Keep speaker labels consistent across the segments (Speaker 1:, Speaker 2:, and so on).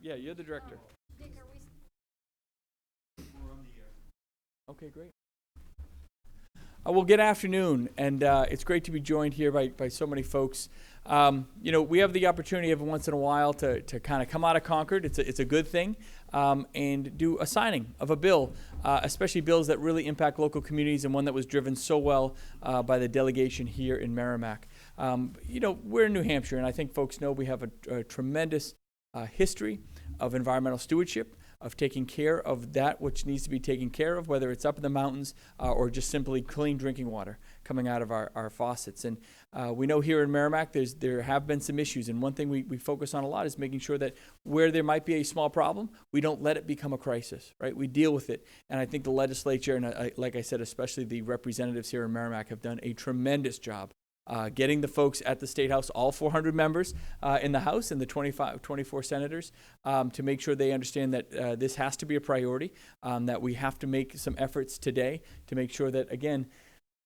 Speaker 1: Yeah, you're the director.
Speaker 2: Dick, are we?
Speaker 1: We're on the air. Okay, great. Well, good afternoon, and it's great to be joined here by so many folks. You know, we have the opportunity every once in a while to kind of come out of Concord. It's a good thing, and do a signing of a bill, especially bills that really impact local communities, and one that was driven so well by the delegation here in Merrimack. You know, we're in New Hampshire, and I think folks know we have a tremendous history of environmental stewardship, of taking care of that which needs to be taken care of, whether it's up in the mountains or just simply clean drinking water coming out of our faucets. And we know here in Merrimack there have been some issues, and one thing we focus on a lot is making sure that where there might be a small problem, we don't let it become a crisis, right? We deal with it. And I think the legislature, and like I said, especially the representatives here in Merrimack, have done a tremendous job getting the folks at the State House, all 400 members in the House and the 24 senators, to make sure they understand that this has to be a priority, that we have to make some efforts today to make sure that, again,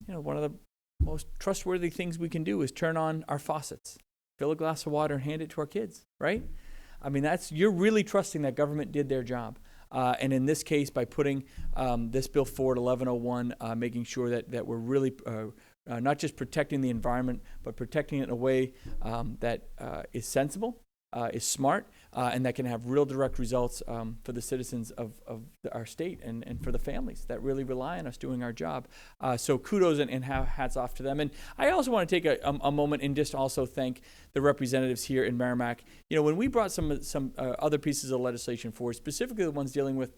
Speaker 1: you know, one of the most trustworthy things we can do is turn on our faucets, fill a glass of water and hand it to our kids, right? I mean, you're really trusting that government did their job. And in this case, by putting this bill forward, 1101, making sure that we're really not just protecting the environment, but protecting it in a way that is sensible, is smart, and that can have real direct results for the citizens of our state and for the families that really rely on us doing our job. So kudos and hats off to them. And I also want to take a moment and just also thank the representatives here in Merrimack. You know, when we brought some other pieces of legislation forward, specifically the ones dealing with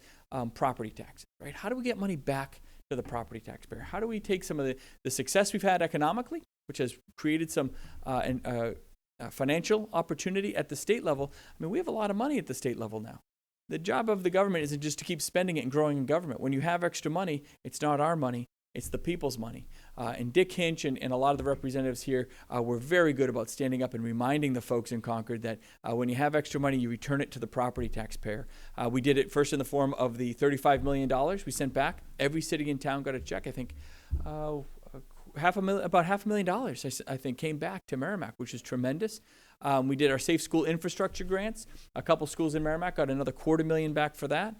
Speaker 1: property taxes, right? How do we get money back to the property taxpayer? How do we take some of the success we've had economically, which has created some financial opportunity at the state level? I mean, we have a lot of money at the state level now. The job of the government isn't just to keep spending it and growing in government. When you have extra money, it's not our money, it's the people's money. And Dick Hinch and a lot of the representatives here were very good about standing up and reminding the folks in Concord that when you have extra money, you return it to the property taxpayer. We did it first in the form of the $35 million we sent back. Every city in town got a check, I think, about $500,000, I think, came back to Merrimack, which is tremendous. We did our safe school infrastructure grants. A couple schools in Merrimack got another $250,000 back for that.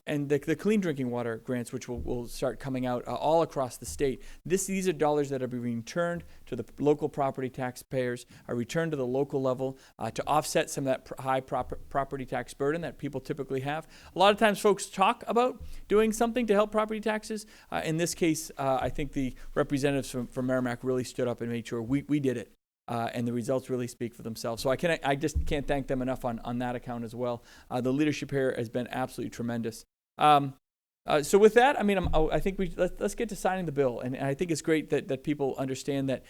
Speaker 1: And the clean drinking water grants, which will start coming out all across the state. These are dollars that are being returned to the local property taxpayers, are returned to the local level to offset some of that high property tax burden that people typically have. A lot of times folks talk about doing something to help property taxes. In this case, I think the representatives from Merrimack really stood up and made sure we did it. And the results really speak for themselves. So I just can't thank them enough on that account as well. The leadership here has been absolutely tremendous. So with that, I mean, I think let's get to signing the bill. And I think it's great that people understand that,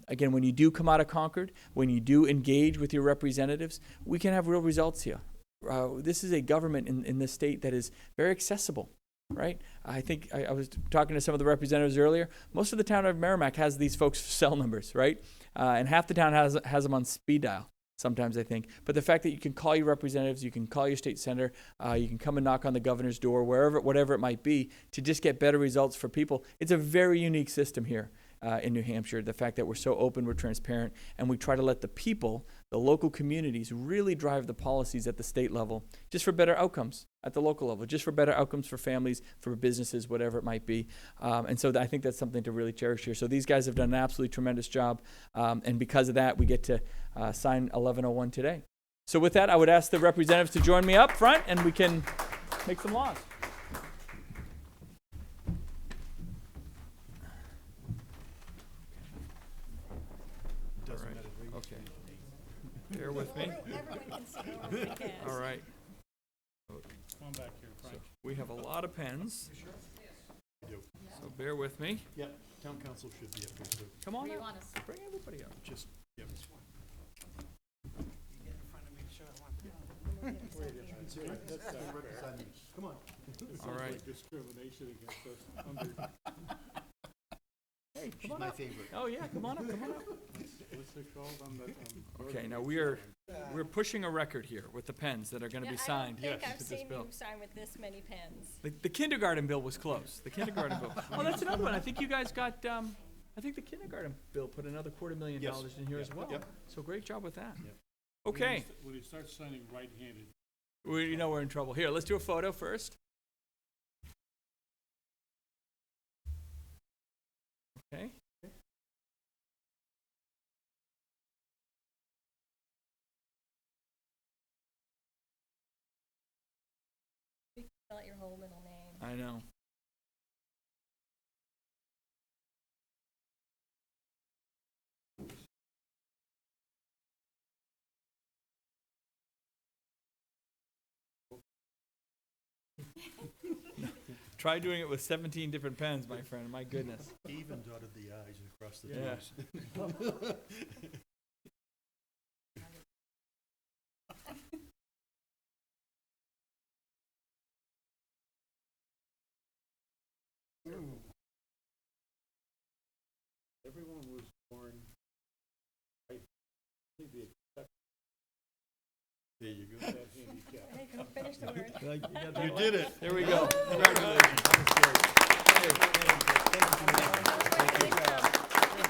Speaker 1: again, when you do come out of Concord, when you do engage with your representatives, we can have real results here. This is a government in this state that is very accessible. Right? I think I was talking to some of the representatives earlier. Most of the town of Merrimack has these folks' cell numbers, right? And half the town has them on speed dial sometimes, I think. But the fact that you can call your representatives, you can call your state senator, you can come and knock on the governor's door, whatever it might be, to just get better results for people. It's a very unique system here in New Hampshire, the fact that we're so open, we're transparent, and we try to let the people, the local communities, really drive the policies at the state level just for better outcomes at the local level, just for better outcomes for families, for businesses, whatever it might be. And so I think that's something to really cherish here. So these guys have done an absolutely tremendous job, and because of that, we get to sign 1101 today. So with that, I would ask the representatives to join me up front, and we can make some laws. Bear with me.
Speaker 2: Everyone can see it. Everyone can.
Speaker 1: All right.
Speaker 3: Come on back here, Frank.
Speaker 1: We have a lot of pens,
Speaker 3: We do.
Speaker 1: so bear with me.
Speaker 3: Yep, town council should be up here too.
Speaker 1: Come on
Speaker 2: Where you
Speaker 1: up.
Speaker 2: want us?
Speaker 1: Bring everybody up.
Speaker 3: Just, yep. Come on.
Speaker 1: All right.
Speaker 3: Discrimination against us.
Speaker 1: Hey, come
Speaker 4: She's
Speaker 1: on
Speaker 4: my
Speaker 1: up.
Speaker 4: favorite.
Speaker 1: Oh yeah, come on up. Come on up.
Speaker 3: What's it called on the?
Speaker 1: Okay, now we're pushing a record here with the pens that are going to be signed.
Speaker 2: I don't think
Speaker 3: Yes.
Speaker 2: I've
Speaker 1: to this
Speaker 2: seen
Speaker 1: bill.
Speaker 2: you sign with this many pens.
Speaker 1: The kindergarten bill was close. The kindergarten bill. Oh, that's another one. I think you guys got. I think the kindergarten bill put another $250,000
Speaker 3: Yes.
Speaker 1: in here as
Speaker 3: Yep.
Speaker 1: well.
Speaker 3: Yep.
Speaker 1: So great job with that.
Speaker 3: Yep.
Speaker 1: Okay,
Speaker 3: When he starts signing right-handed,
Speaker 1: you know we're in trouble. Here, let's do a photo first. Okay.
Speaker 2: Spell out your whole middle name.
Speaker 1: I know. Try doing it with 17 different pens, my friend. My goodness.
Speaker 4: Even dotted the i's and crossed the
Speaker 1: Yeah.
Speaker 4: t's.
Speaker 3: everyone was born right, the exception
Speaker 4: There you go.
Speaker 3: of that handicap.
Speaker 2: I couldn't finish the word.
Speaker 4: You did it.
Speaker 1: There we go. Congratulations. That was great.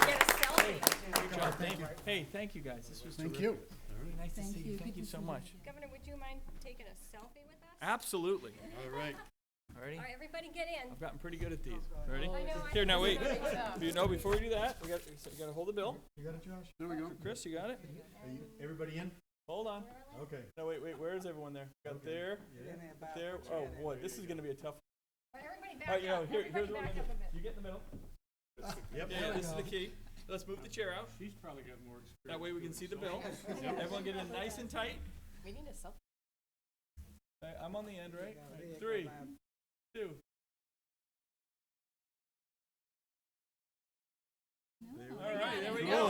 Speaker 2: Get a selfie.
Speaker 1: Good job. Thank you. Hey, thank you guys. This was
Speaker 4: Thank
Speaker 1: terrific.
Speaker 4: you.
Speaker 1: Really nice to see you. Thank you so much.
Speaker 2: Governor, would you mind taking a selfie with us?
Speaker 1: Absolutely.
Speaker 4: All right.
Speaker 1: Alrighty.
Speaker 2: All right, everybody get in.
Speaker 1: I've gotten pretty good at these. Ready?
Speaker 2: I know.
Speaker 1: Here, now wait. Before we do that, we got to hold the bill.
Speaker 4: You got it, Josh?
Speaker 3: There we go.
Speaker 1: Chris, you got it?
Speaker 4: Everybody in?
Speaker 1: Hold on.
Speaker 4: Okay.
Speaker 1: No, wait. Where is everyone there? Got there. There. Oh boy, this is gonna be a tough.
Speaker 2: All right, everybody back
Speaker 1: All right,
Speaker 2: up.
Speaker 1: here's
Speaker 2: Everybody
Speaker 1: what we're
Speaker 2: back
Speaker 1: gonna
Speaker 2: up a
Speaker 1: do.
Speaker 2: bit.
Speaker 1: You get in the middle.
Speaker 4: Yep.
Speaker 1: Yeah, this is the key. Let's move the chair out.
Speaker 3: She's probably got more experience.
Speaker 1: That way we can see the
Speaker 3: doing
Speaker 1: bill. Everyone get in nice and tight.
Speaker 2: We need a selfie.
Speaker 1: I'm on the end, right? 3, 2. All right, there we go.